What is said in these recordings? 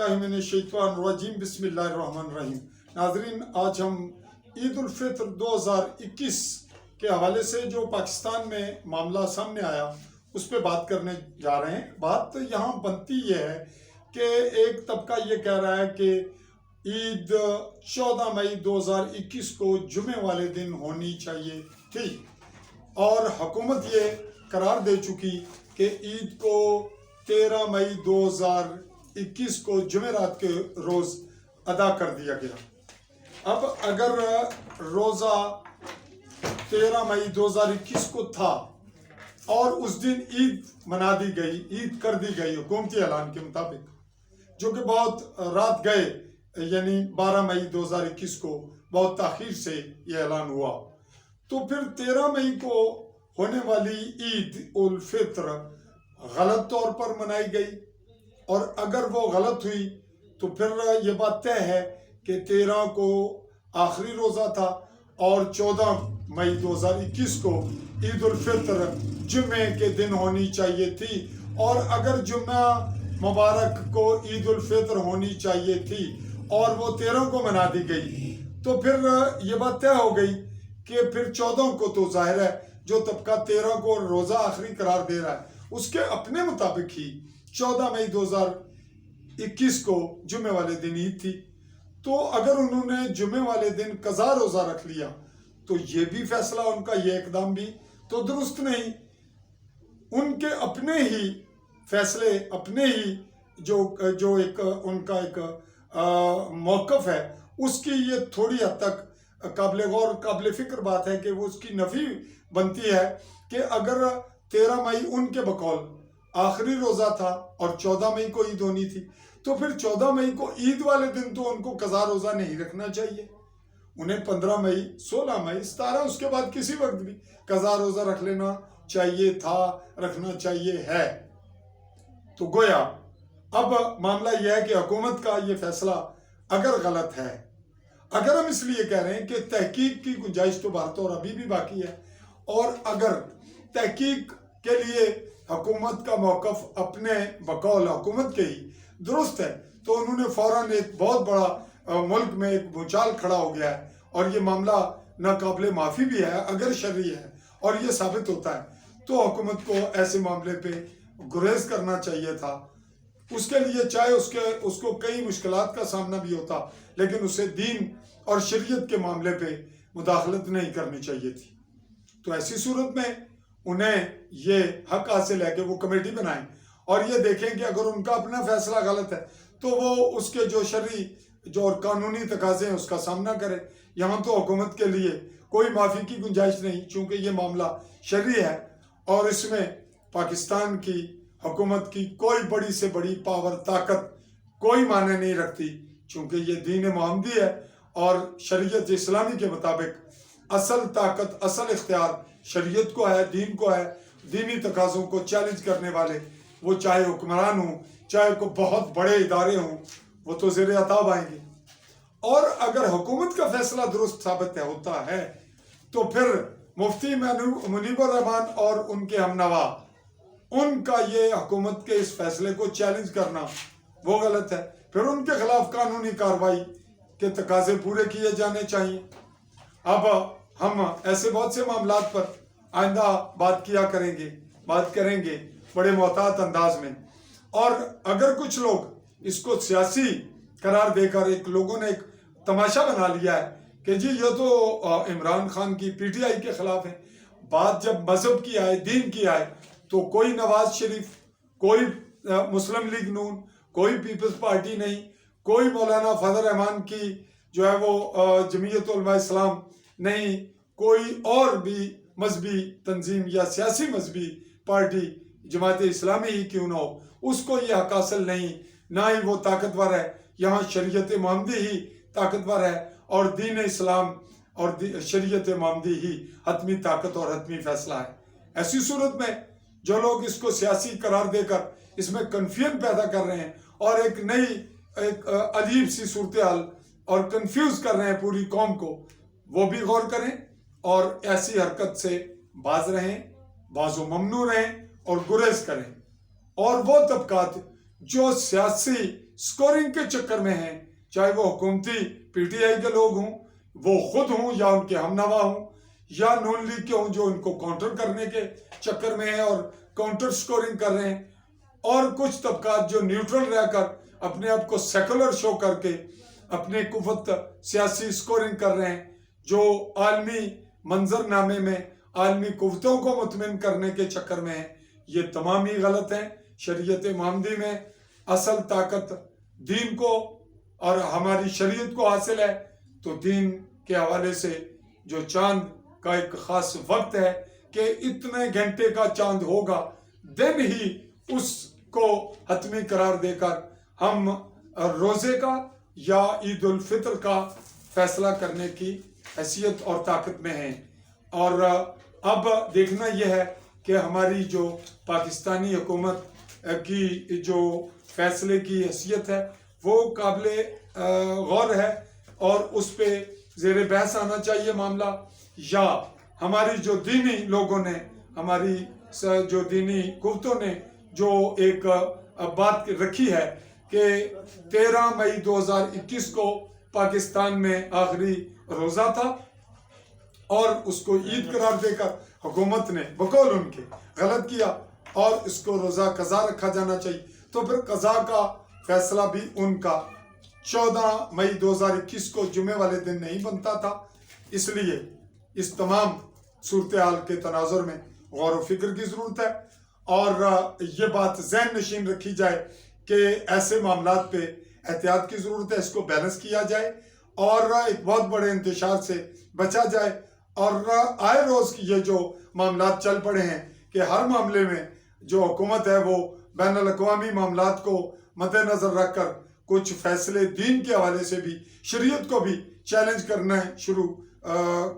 बिस्मिल्लाहिर्रहमानिर्रहीम बिस्मिल्लाहिर्रहमानिर्रहीम। नाजरीन, आज हम ईद उल फित्र 2021 के हवाले से जो पाकिस्तान में मामला सामने आया उस पर बात करने जा रहे हैं। बात यहाँ बनती ये है कि एक तबका ये कह रहा है कि ईद 14 मई 2021 को जुमे वाले दिन होनी चाहिए थी, और हुकूमत ये करार दे चुकी कि ईद को 13 मई 2021 को जुमेरात के रोज़ अदा कर दिया गया। अब अगर रोज़ा 13 मई 2021 को था और उस दिन ईद मना दी गई, ईद कर दी गई हुकूमती ऐलान के मुताबिक, जो कि बहुत रात गए, यानी 12 मई 2021 को बहुत ताख़ीर से ये ऐलान हुआ, तो फिर 13 मई को होने वाली ईद उल फित्र गलत तौर पर मनाई गई। और अगर वो गलत हुई तो फिर ये बात तय है कि 13 को आखिरी रोज़ा था और 14 मई 2021 को ईद उल फित्र जुम्मे के दिन होनी चाहिए थी। और अगर जुम्मा मुबारक को ईद उल फित्र होनी चाहिए थी और वो 13 को मना दी गई, तो फिर ये बात तय हो गई कि फिर 14 को, तो जाहिर है जो तबका 13 को रोज़ा आखिरी करार दे रहा है उसके अपने मुताबिक ही 14 मई 2021 को जुमे वाले दिन ईद थी। तो अगर उन्होंने जुमे वाले दिन कज़ा रोज़ा रख लिया तो ये भी फैसला उनका, ये एकदम भी तो दुरुस्त नहीं। उनके अपने ही फैसले, अपने ही जो एक उनका एक मौक़िफ़ है, उसकी ये थोड़ी हद तक काबिल गौर, काबिल फ़िक्र बात है कि वो उसकी नफ़ी बनती है कि अगर 13 मई उनके बकौल आखिरी रोज़ा था और 14 मई को ईद होनी थी, तो फिर 14 मई को ईद वाले दिन तो उनको कज़ा रोज़ा नहीं रखना चाहिए। उन्हें 15 मई, 16 मई, 17, उसके बाद किसी वक्त भी कज़ा रोज़ा रख लेना चाहिए था, रखना चाहिए है। तो गोया अब मामला यह है कि हुकूमत का ये फैसला अगर गलत है, अगर हम इसलिए कह रहे हैं कि तहकीक की गुंजाइश तो भारत और अभी भी बाकी है, और अगर तहकीक के लिए हुकूमत का मौक़िफ़ अपने बकौल हुकूमत के ही दुरुस्त है, तो उन्होंने फ़ौरन एक बहुत बड़ा मुल्क में एक भूचाल खड़ा हो गया है और ये मामला नाकाबिले माफ़ी भी है अगर शरई है और ये साबित होता है, तो हुकूमत को ऐसे मामले पे गुरेज करना चाहिए था। उसके लिए चाहे उसको कई मुश्किलात का सामना भी होता, लेकिन उसे दीन और शरीयत के मामले पे मुदाखलत नहीं करनी चाहिए थी। तो ऐसी सूरत में उन्हें ये हक हासिल है कि वो कमेटी बनाएं और ये देखें कि अगर उनका अपना फैसला गलत है तो वो उसके जो शरई जो और कानूनी तकाज़े हैं उसका सामना करें। यहाँ तो हुकूमत के लिए कोई माफ़ी की गुंजाइश नहीं, चूँकि ये मामला शरई है और इसमें पाकिस्तान की हुकूमत की कोई बड़ी से बड़ी पावर, ताकत कोई माने नहीं रखती, चूँकि ये दीन मोहम्मदी है और शरीयत इस्लामी के मुताबिक असल ताकत, असल इख्तियार शरीयत को है, दीन को है। दीनी तकाज़ों को चैलेंज करने वाले, वो चाहे हुक्मरान हों, चाहे को बहुत बड़े इदारे हों, वो तो ज़ेर अताब आएंगे। और अगर हुकूमत का फैसला दुरुस्त साबित होता है तो फिर मुफ्ती मुनीबुर रहमान और उनके हमनवा, उनका ये हुकूमत के इस फैसले को चैलेंज करना वो गलत है। फिर उनके खिलाफ कानूनी कार्रवाई के तकाज़े पूरे किए जाने चाहिए। अब हम ऐसे बहुत से मामलात पर आइंदा बात करेंगे बड़े मोहतात अंदाज में। और अगर कुछ लोग इसको सियासी करार देकर, एक लोगों ने एक तमाशा बना लिया है कि जी ये तो इमरान खान की पीटीआई के खिलाफ है, बात जब मजहब की आए, दीन की आए, तो कोई नवाज शरीफ, कोई मुस्लिम लीग नून, कोई पीपल्स पार्टी नहीं, कोई मौलाना फजल रहमान की जो है वो जमीयत उलमा इस्लाम नहीं, कोई और भी मजहबी तंजीम या सियासी मजहबी पार्टी जमात इस्लामी ही क्यों ना हो, उसको ये हक हासिल नहीं, ना ही वो ताकतवर है। यहाँ शरीयत मोहम्मदी ही ताकतवर है और दीन इस्लाम और शरीयत मोहम्मदी ही हतमी ताकत और हतमी फैसला है। ऐसी सूरत में जो लोग इसको सियासी करार देकर इसमें कन्फ्यूजन पैदा कर रहे हैं और एक नई, एक अजीब सी सूरत हाल और कंफ्यूज कर रहे हैं पूरी कौम को, वो भी गौर करें और ऐसी हरकत से बाज रहें, बाजो ममनू रहें और गुरेज करें। और वो तबकात जो सियासी स्कोरिंग के चक्कर में हैं, चाहे वो हुकूमती पीटीआई के लोग हों, वो खुद हों या उनके हमनवा हों, या नून लीग के हों जो उनको काउंटर करने के चक्कर में हैं और काउंटर स्कोरिंग कर रहे हैं, और कुछ तबकात जो न्यूट्रल रहकर अपने आप को सेकुलर शो करके अपने कुव्वत सियासी स्कोरिंग कर रहे हैं, जो आलमी मंजरनामे में आलमी कुव्वतों को मुतमिन करने के चक्कर में है। ये तमाम ही गलत हैं। शरीयत मोहम्मदी में असल ताकत दीन को और हमारी शरीयत को हासिल है, तो दीन के हवाले से जो चांद का एक खास वक्त है कि इतने घंटे का चांद होगा, दिन ही उसको हतमी करार देकर हम रोजे का या ईद उल फित्र का फैसला करने की हैसियत और ताकत में हैं। और अब देखना यह है कि हमारी जो पाकिस्तानी हुकूमत की जो फैसले की हैसियत है वो काबिल गौर है और उस पर ज़ेर बहस आना चाहिए मामला, या हमारी जो दीनी लोगों ने, हमारी जो दीनी कुव्वतों ने जो एक बात रखी है कि 13 मई 2021 को पाकिस्तान में आखिरी रोज़ा था और उसको ईद करार देकर हुकूमत ने बकौल उनके गलत किया और इसको रोज़ा कज़ा रखा जाना चाहिए, तो फिर कज़ा का फैसला भी उनका 14 मई 2021 को जुमे वाले दिन नहीं बनता था। इसलिए इस तमाम सूरत हाल के तनाजुर में गौर व फिक्र की ज़रूरत है और ये बात ज़हन नशीन रखी जाए कि ऐसे मामलात पे एहतियात की ज़रूरत है, इसको बैलेंस किया जाए और एक बहुत बड़े इंतशार से बचा जाए। और आए रोज़ की ये जो मामलात चल पड़े हैं कि हर मामले में जो हुकूमत है वो बैनुल अक़वामी मामलात को मद्देनज़र रख कर कुछ फैसले दीन के हवाले से भी शरीयत को भी चैलेंज करना शुरू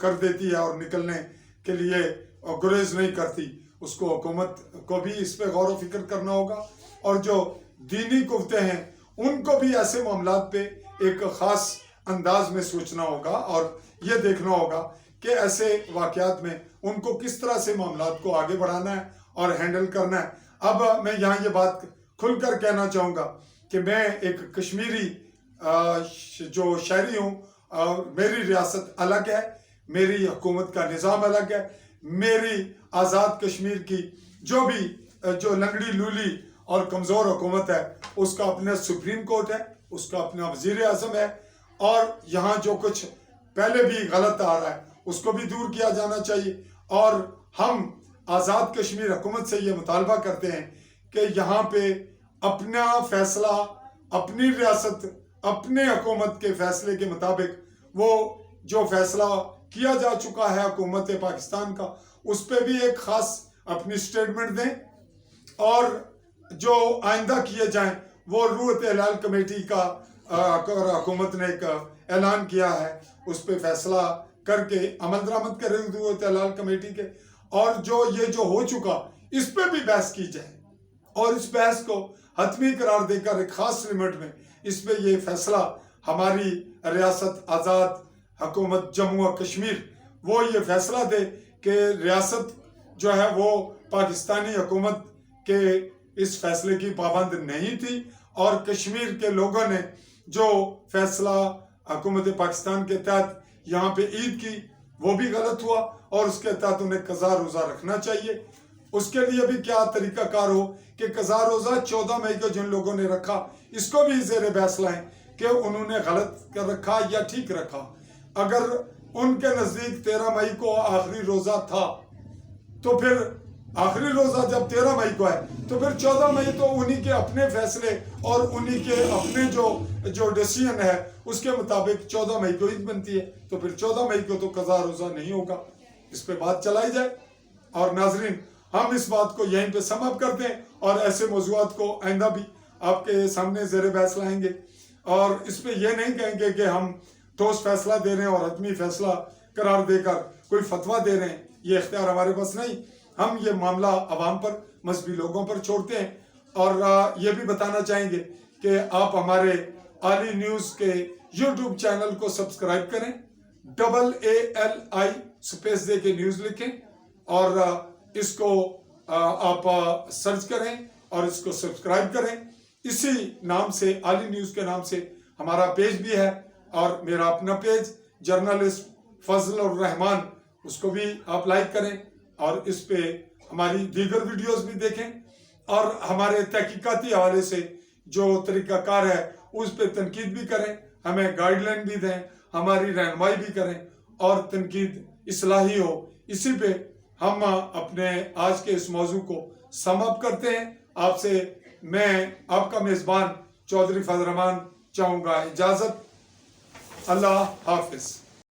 कर देती है और निकलने के लिए गुरेज नहीं करती। उसको हुकूमत को भी इस पर गौर व फिक्र करना होगा और जो दीनी कुव्वतें हैं उनको भी ऐसे मामलात पे एक ख़ास अंदाज में सोचना होगा और ये देखना होगा कि ऐसे वाक़यात में उनको किस तरह से मामलात को आगे बढ़ाना है और हैंडल करना है। अब मैं यहाँ ये बात खुलकर कहना चाहूँगा कि मैं एक कश्मीरी जो शहरी हूँ, मेरी रियासत अलग है, मेरी हुकूमत का निज़ाम अलग है, मेरी आज़ाद कश्मीर की जो लंगड़ी लूली और कमज़ोर हुकूमत है उसका अपना सुप्रीम कोर्ट है, उसका अपना वज़ीर आज़म है और यहाँ जो कुछ पहले भी गलत आ रहा है उसको भी दूर किया जाना चाहिए। और हम आज़ाद कश्मीर हुकूमत से ये मुतालबा करते हैं कि यहाँ पे अपना फैसला, अपनी रियासत, अपने हुकूमत के फैसले के मुताबिक वो जो फैसला किया जा चुका है हुकूमत पाकिस्तान का, उस पर भी एक ख़ास अपनी स्टेटमेंट दें और जो आइंदा किए जाएं वो रूहत एलाल कमेटी का हुकूमत ने एक ऐलान किया है, उस पर फैसला करके अमल दरामद करें रूहत एलाल कमेटी के, और जो हो चुका इस पर भी बहस की जाए और इस बहस को हतमी करार देकर एक ख़ास लिमिट में इस पर ये फैसला हमारी रियासत आज़ाद हुकूमत जम्मू और कश्मीर वो ये फैसला दे कि रियासत जो है वो पाकिस्तानी हुकूमत के इस फैसले की पाबंद नहीं थी और कश्मीर के लोगों ने जो फैसला हुकूमत पाकिस्तान के तहत यहाँ पे ईद की वो भी गलत हुआ और उसके तहत उन्हें कज़ा रोज़ा रखना चाहिए। उसके लिए भी क्या तरीक़ाकार हो कि कज़ा रोज़ा 14 मई को जिन लोगों ने रखा इसको भी ज़ेर बहस लाएं कि उन्होंने गलत कर रखा या ठीक रखा। अगर उनके नज़दीक 13 मई को आखिरी रोज़ा था तो फिर आखिरी रोज़ा जब 13 मई को है तो फिर 14 मई तो उन्हीं के अपने फैसले और उन्हीं के अपने जो डिसीजन है उसके मुताबिक 14 मई को ईद बनती है, तो फिर 14 मई को तो कज़ा रोज़ा नहीं होगा। इस पे बात चलाई जाए और नाजरीन हम इस बात को यहीं पे समाप्त करते हैं और ऐसे मौज़ूआत को आइंदा भी आपके सामने ज़ेर बहस लाएंगे और इस पे ये नहीं कहेंगे कि हम ठोस फैसला दे रहे हैं और हतमी फैसला करार देकर कोई फतवा दे रहे हैं, ये इख्तियार हमारे पास नहीं। हम ये मामला अवाम पर, मजहबी लोगों पर छोड़ते हैं और ये भी बताना चाहेंगे कि आप हमारे आली न्यूज़ के यूट्यूब चैनल को सब्सक्राइब करें, AALI स्पेस दे के न्यूज़ लिखें और इसको आप सर्च करें और इसको सब्सक्राइब करें इसी नाम से आली न्यूज़ के नाम से हमारा पेज भी है, और मेरा अपना पेज जर्नलिस्ट फजल और रहमान, उसको भी आप लाइक करें और इस पे हमारी दीगर वीडियोस भी देखें, और हमारे तहकीकाती हवाले से जो तरीकाकार है उस पे तनकीद भी करें, हमें गाइडलाइन भी दें, हमारी रहनुमाई भी करें और तनकीद इस्लाही हो। इसी पे हम अपने आज के इस मौजू को समाप्त करते हैं। आपसे मैं आपका मेज़बान चौधरी फजल रहमान चाहूँगा इजाज़त। अल्लाह हाफिज़।